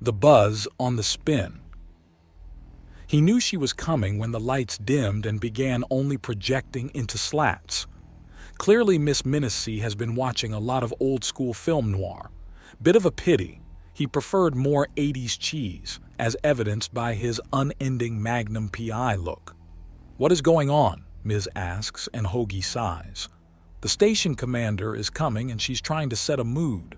the buzz on the spin. He knew she was coming when the lights dimmed and began only projecting into slats. Clearly Miss Minnesy has been watching a lot of old-school film noir. Bit of a pity. He preferred more 80s cheese, as evidenced by his unending Magnum PI look. "What is going on?" Ms. asks, and Hoagie sighs. "The station commander is coming and she's trying to set a mood."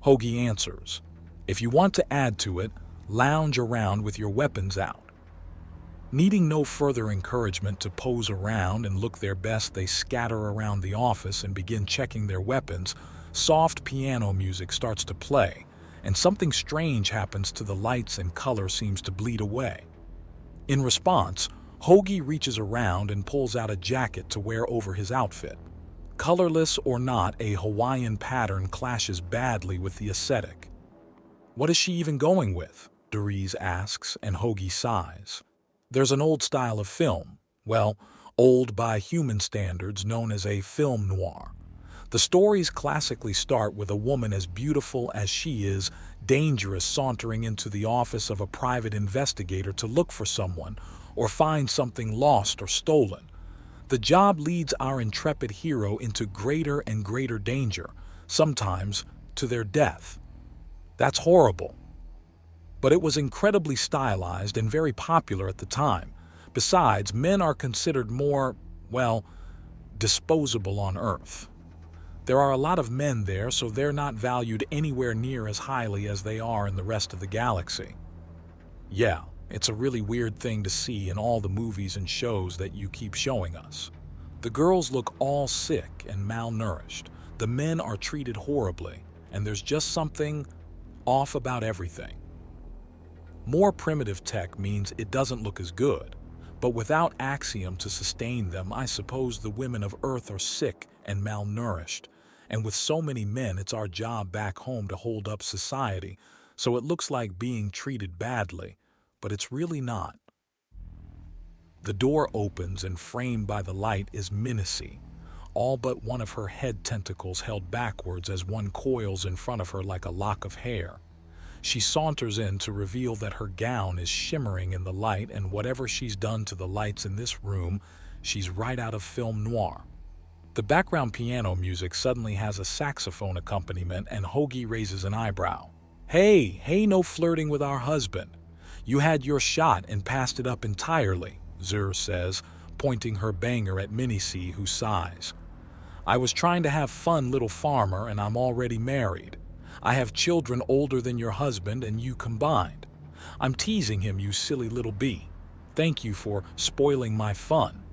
Hoagie answers, "If you want to add to it, lounge around with your weapons out." Needing no further encouragement to pose around and look their best, they scatter around the office and begin checking their weapons. Soft piano music starts to play, and something strange happens to the lights and color seems to bleed away. In response, Hoagie reaches around and pulls out a jacket to wear over his outfit. Colorless or not, a Hawaiian pattern clashes badly with the aesthetic. "What is she even going with?" Deriz asks, and Hoagie sighs. "There's an old style of film, well, old by human standards, known as a film noir. The stories classically start with a woman as beautiful as she is dangerous sauntering into the office of a private investigator to look for someone or find something lost or stolen. The job leads our intrepid hero into greater and greater danger, sometimes to their death. That's horrible. But it was incredibly stylized and very popular at the time. Besides, men are considered more, well, disposable on Earth. There are a lot of men there, so they're not valued anywhere near as highly as they are in the rest of the galaxy. Yeah, it's a really weird thing to see in all the movies and shows that you keep showing us. The girls look all sick and malnourished. The men are treated horribly, and there's just something off about everything. More primitive tech means it doesn't look as good, but without axiom to sustain them, I suppose the women of Earth are sick and malnourished, and with so many men, it's our job back home to hold up society, so it looks like being treated badly, but it's really not." The door opens and framed by the light is Minnesy, all but one of her head tentacles held backwards as one coils in front of her like a lock of hair. She saunters in to reveal that her gown is shimmering in the light, and whatever she's done to the lights in this room, she's right out of film noir. The background piano music suddenly has a saxophone accompaniment, and Hoagie raises an eyebrow. Hey, no flirting with our husband. You had your shot and passed it up entirely," Zur says, pointing her banger at Minnesy, who sighs. "I was trying to have fun, little farmer, and I'm already married. I have children older than your husband and you combined. I'm teasing him, you silly little bee. Thank you for spoiling my fun."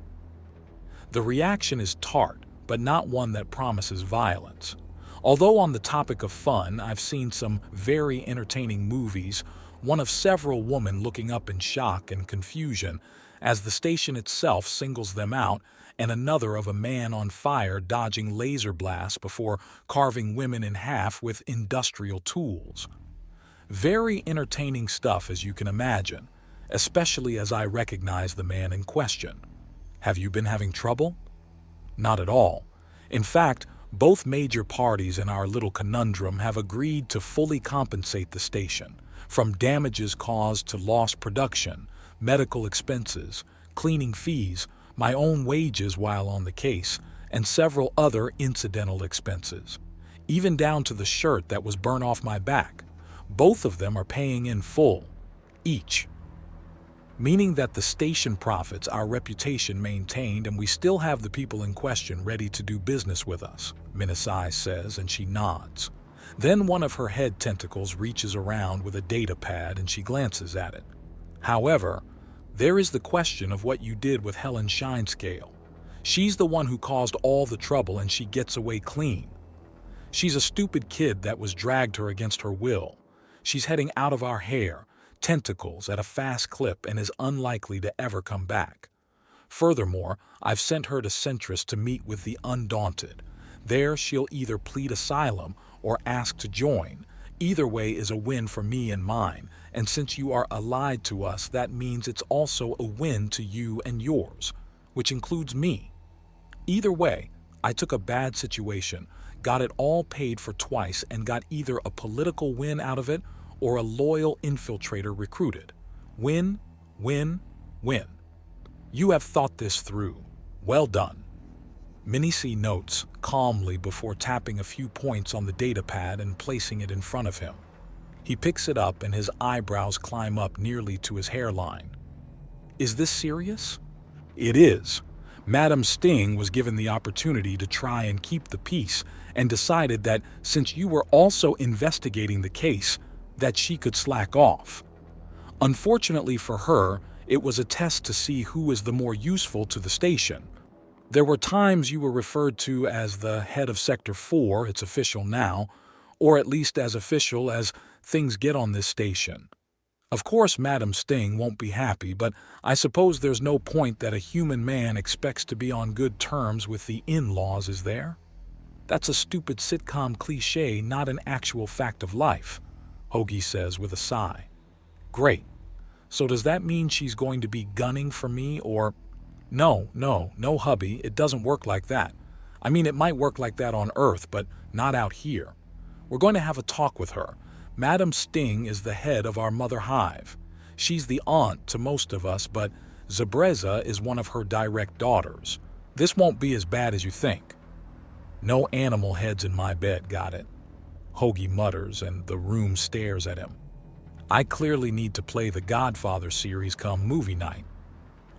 The reaction is tart, but not one that promises violence. Although on the topic of fun, I've seen some very entertaining movies, one of several women looking up in shock and confusion as the station itself singles them out, and another of a man on fire dodging laser blasts before carving women in half with industrial tools. Very entertaining stuff, as you can imagine, especially as I recognize the man in question. Have you been having trouble? Not at all. In fact, both major parties in our little conundrum have agreed to fully compensate the station, from damages caused to lost production, medical expenses, cleaning fees, my own wages while on the case, and several other incidental expenses, even down to the shirt that was burnt off my back. Both of them are paying in full, each. Meaning that the station profits, our reputation maintained, and we still have the people in question ready to do business with us, Minnesy says, and she nods. Then one of her head tentacles reaches around with a data pad and she glances at it. However, there is the question of what you did with Helen Shinescale. She's the one who caused all the trouble and she gets away clean. She's a stupid kid that was dragged her against her will. She's heading out of our hair, tentacles at a fast clip, and is unlikely to ever come back. Furthermore, I've sent her to Centris to meet with the Undaunted. There she'll either plead asylum or ask to join. Either way is a win for me and mine, and since you are allied to us, that means it's also a win to you and yours, which includes me. Either way, I took a bad situation, got it all paid for twice, and got either a political win out of it or a loyal infiltrator recruited. Win, win, win. You have thought this through. Well done. Minicy notes calmly before tapping a few points on the datapad and placing it in front of him. He picks it up and his eyebrows climb up nearly to his hairline. Is this serious? It is. Madam Sting was given the opportunity to try and keep the peace and decided that since you were also investigating the case, that she could slack off. Unfortunately for her, it was a test to see who is the more useful to the station. There were times you were referred to as the head of Sector 4, it's official now, or at least as official as things get on this station. Of course, Madam Sting won't be happy, but I suppose there's no point that a human man expects to be on good terms with the in-laws, is there? That's a stupid sitcom cliché, not an actual fact of life, Hoagie says with a sigh. Great. So does that mean she's going to be gunning for me or... No, hubby, it doesn't work like that. I mean, it might work like that on Earth, but not out here. We're going to have a talk with her. Madam Sting is the head of our mother hive. She's the aunt to most of us, but Zabreza is one of her direct daughters. This won't be as bad as you think. No animal heads in my bed, got it? Hoagie mutters, and the room stares at him. I clearly need to play the Godfather series come movie night.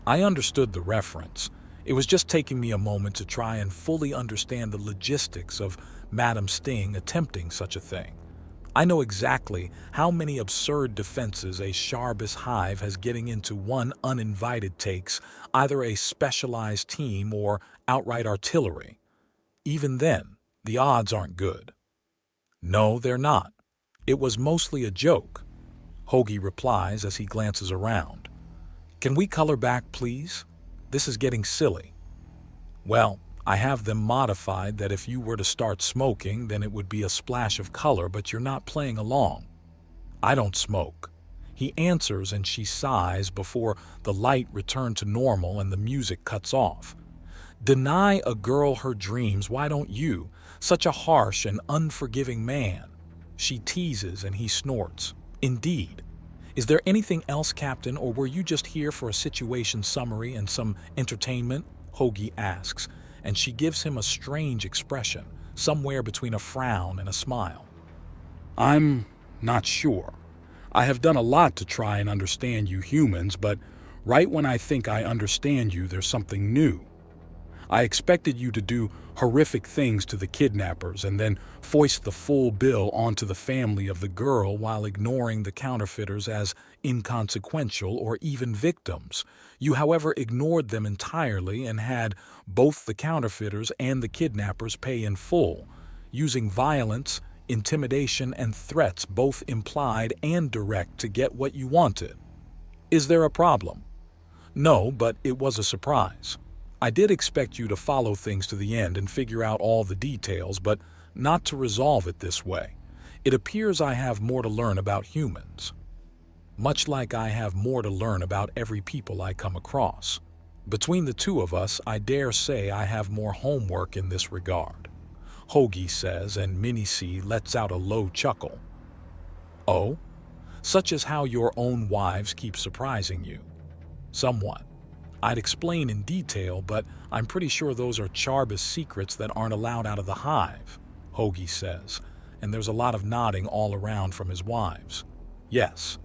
I understood the reference. It was just taking me a moment to try and fully understand the logistics of Madam Sting attempting such a thing. I know exactly how many absurd defenses a Sharbus hive has getting into one uninvited takes either a specialized team or outright artillery. Even then, the odds aren't good. No, they're not. It was mostly a joke, Hoagie replies as he glances around. Can we color back, please? This is getting silly. Well, I have them modified that if you were to start smoking, then it would be a splash of color, but you're not playing along. I don't smoke. He answers and she sighs before the light returned to normal and the music cuts off. Deny a girl her dreams, why don't you? Such a harsh and unforgiving man. She teases and he snorts. Indeed. Is there anything else, Captain, or were you just here for a situation summary and some entertainment? Hoagie asks, and she gives him a strange expression, somewhere between a frown and a smile. I'm not sure. I have done a lot to try and understand you humans, but right when I think I understand you, there's something new. I expected you to do horrific things to the kidnappers and then foist the full bill onto the family of the girl while ignoring the counterfeiters as inconsequential or even victims. You, however, ignored them entirely and had both the counterfeiters and the kidnappers pay in full, using violence, intimidation, and threats, both implied and direct, to get what you wanted. Is there a problem? No, but it was a surprise. I did expect you to follow things to the end and figure out all the details, but not to resolve it this way. It appears I have more to learn about humans. Much like I have more to learn about every people I come across. Between the two of us, I dare say I have more homework in this regard, Hoagie says, and Minicy lets out a low chuckle. Oh? Such as how your own wives keep surprising you. Somewhat. I'd explain in detail, but I'm pretty sure those are Charbus secrets that aren't allowed out of the hive, Hoagie says, and there's a lot of nodding all around from his wives. Yes,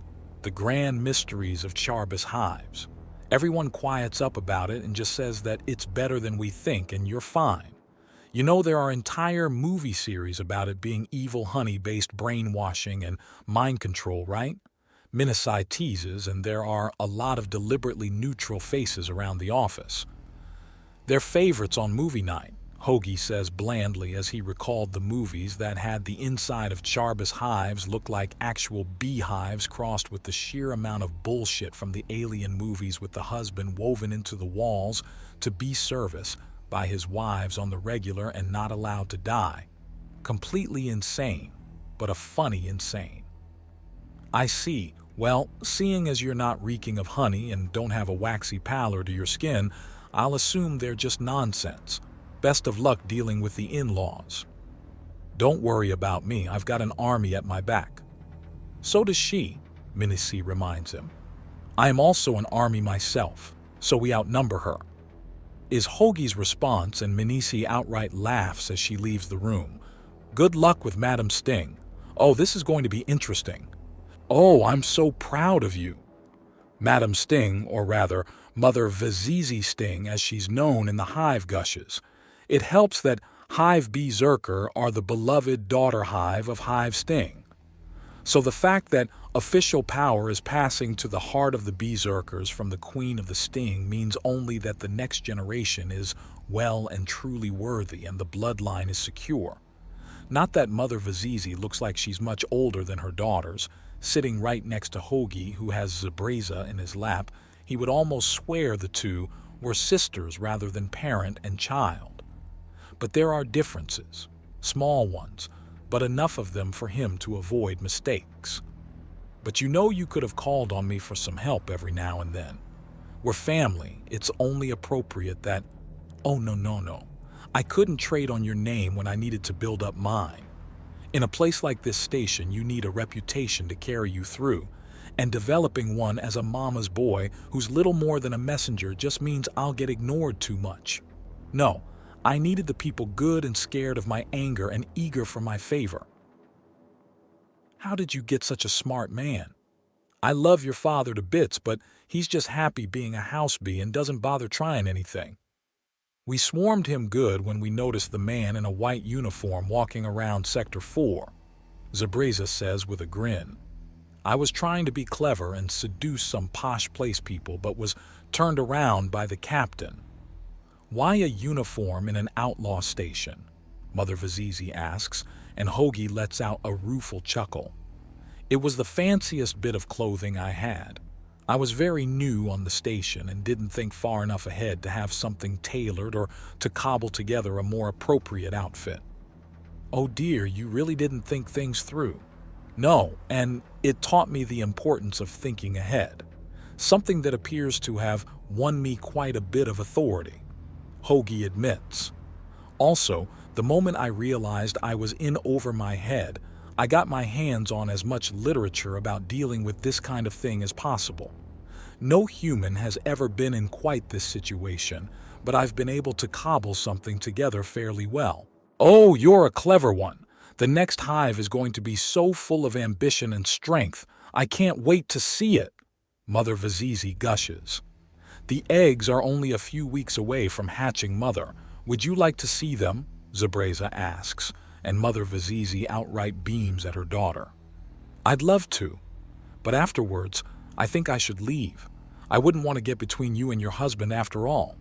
the grand mysteries of Charbus hives. Everyone quiets up about it and just says that it's better than we think and you're fine. You know, there are entire movie series about it being evil honey-based brainwashing and mind control, right? Minicy teases, and there are a lot of deliberately neutral faces around the office. They're favorites on movie night, Hoagie says blandly as he recalled the movies that had the inside of Charbus hives look like actual beehives crossed with the sheer amount of bullshit from the alien movies with the husband woven into the walls to bee service by his wives on the regular and not allowed to die. Completely insane, but a funny insane. I see. Well, seeing as you're not reeking of honey and don't have a waxy pallor to your skin, I'll assume they're just nonsense. Best of luck dealing with the in-laws. Don't worry about me, I've got an army at my back. So does she, Minisi reminds him. I am also an army myself, so we outnumber her. Is Hoagie's response, and Minisi outright laughs as she leaves the room. Good luck with Madam Sting. Oh, this is going to be interesting. Oh, I'm so proud of you. Madam Sting, or rather, Mother Vazizi Sting as she's known in the hive, gushes. It helps that Hive Berserker are the beloved daughter hive of Hive Sting. So the fact that official power is passing to the heart of the Berserkers from the Queen of the Sting means only that the next generation is well and truly worthy and the bloodline is secure. Not that Mother Vazizi looks like she's much older than her daughters. Sitting right next to Hoagie, who has Zabreza in his lap, he would almost swear the two were sisters rather than parent and child. But there are differences, small ones, but enough of them for him to avoid mistakes. But you know you could have called on me for some help every now and then. We're family, it's only appropriate that... Oh, no. I couldn't trade on your name when I needed to build up mine. In a place like this station, you need a reputation to carry you through, and developing one as a mama's boy who's little more than a messenger just means I'll get ignored too much. No, I needed the people good and scared of my anger and eager for my favor. How did you get such a smart man? I love your father to bits, but he's just happy being a house bee and doesn't bother trying anything. We swarmed him good when we noticed the man in a white uniform walking around Sector 4, Zabreza says with a grin. I was trying to be clever and seduce some posh place people, but was turned around by the captain. Why a uniform in an outlaw station? Mother Vazizi asks, and Hoagie lets out a rueful chuckle. It was the fanciest bit of clothing I had. I was very new on the station and didn't think far enough ahead to have something tailored or to cobble together a more appropriate outfit. Oh dear, you really didn't think things through. No, and it taught me the importance of thinking ahead, something that appears to have won me quite a bit of authority, Hoagie admits. Also, the moment I realized I was in over my head, I got my hands on as much literature about dealing with this kind of thing as possible. No human has ever been in quite this situation, but I've been able to cobble something together fairly well. Oh, you're a clever one. The next hive is going to be so full of ambition and strength. I can't wait to see it, Mother Vazizi gushes. The eggs are only a few weeks away from hatching, Mother. Would you like to see them? Zabreza asks, and Mother Vazizi outright beams at her daughter. I'd love to, but afterwards, I think I should leave. I wouldn't want to get between you and your husband after all.